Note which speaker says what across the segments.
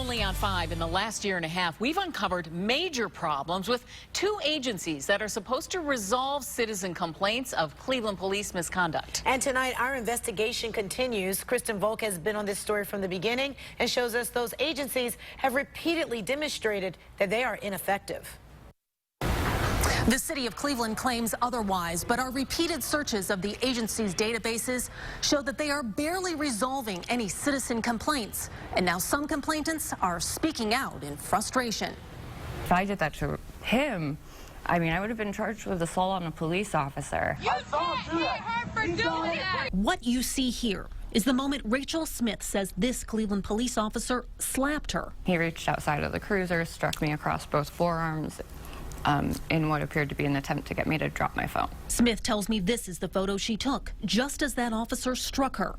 Speaker 1: Only on 5 in the last year and a half, we've uncovered major problems with two agencies that are supposed to resolve citizen complaints of Cleveland police misconduct.
Speaker 2: And tonight, our investigation continues. Kristen Volk has been on this story from the beginning and shows us those agencies have repeatedly demonstrated that they are ineffective.
Speaker 3: The city of Cleveland claims otherwise, but our repeated searches of the agency's databases show that they are barely resolving any citizen complaints. And now some complainants are speaking out in frustration.
Speaker 4: If I did that to him, I mean, I would have been charged with assault on a police officer.
Speaker 5: You can't hit her for doing that.
Speaker 3: What you see here is the moment Rachel Smith says this Cleveland police officer slapped her.
Speaker 4: He reached outside of the cruiser, struck me across both forearms, in what appeared to be an attempt to get me to drop my phone.
Speaker 3: Smith tells me this is the photo she took just as that officer struck her.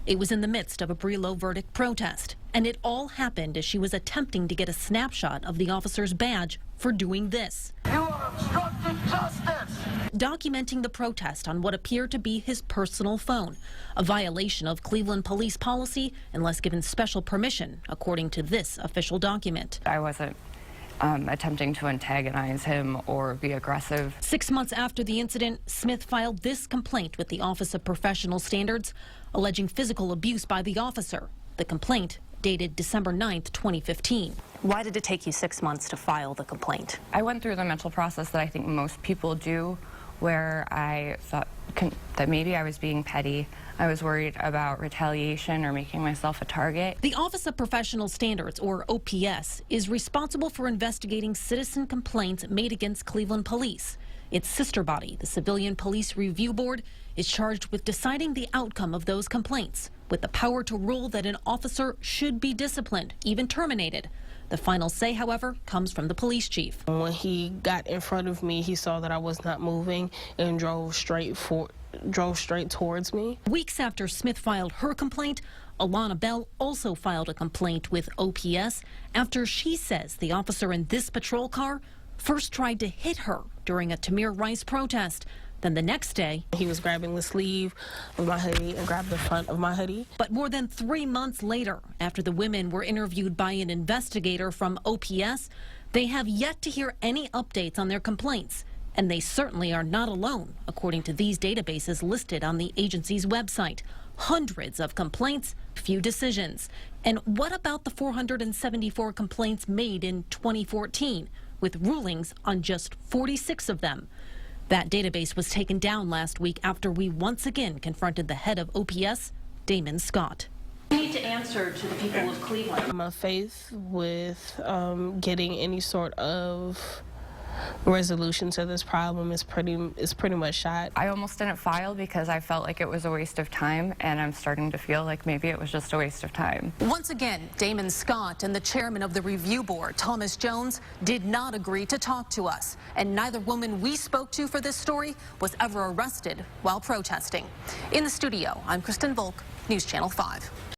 Speaker 3: It was in the midst of a Brelo verdict protest, and it all happened as she was attempting to get a snapshot of the officer's badge for doing this.
Speaker 6: You are obstructing justice!
Speaker 3: Documenting the protest on what appeared to be his personal phone, a violation of Cleveland police policy unless given special permission, according to this official document.
Speaker 4: I wasn't attempting to antagonize him or be aggressive.
Speaker 3: 6 months after the incident, Smith filed this complaint with the Office of Professional Standards, alleging physical abuse by the officer. The complaint dated December 9th, 2015. Why did it take you 6 months to file the complaint?
Speaker 4: I went through the mental process that I think most people do, where I thought that maybe I was being petty. I was worried about retaliation or making myself a target.
Speaker 3: The Office of Professional Standards, or OPS, is responsible for investigating citizen complaints made against Cleveland police. Its sister body, the Civilian Police Review Board, is charged with deciding the outcome of those complaints, with the power to rule that an officer should be disciplined, even terminated. The final say, however, comes from the police chief.
Speaker 7: When he got in front of me, he saw that I was not moving and drove straight towards me.
Speaker 3: Weeks after Smith filed her complaint, Alana Bell also filed a complaint with OPS after she says the officer in this patrol car first tried to hit her during a Tamir Rice protest. Then the next day,
Speaker 7: he was grabbing the sleeve of my hoodie and grabbed the front of my hoodie.
Speaker 3: But more than 3 months later, after the women were interviewed by an investigator from OPS, they have yet to hear any updates on their complaints. And they certainly are not alone, according to these databases listed on the agency's website. Hundreds of complaints, few decisions. And what about the 474 complaints made in 2014, with rulings on just 46 of them? That database was taken down last week after we once again confronted the head of OPS, Damon Scott.
Speaker 8: You need to answer to the people of Cleveland.
Speaker 7: My faith with getting any sort of resolution to this problem is pretty much shot.
Speaker 4: I almost didn't file because I felt like it was a waste of time, and I'm starting to feel like maybe it was just a waste of time.
Speaker 3: Once again, Damon Scott and the chairman of the review board, Thomas Jones, did not agree to talk to us, and neither woman we spoke to for this story was ever arrested while protesting. In the studio, I'm Kristen Volk, News Channel 5.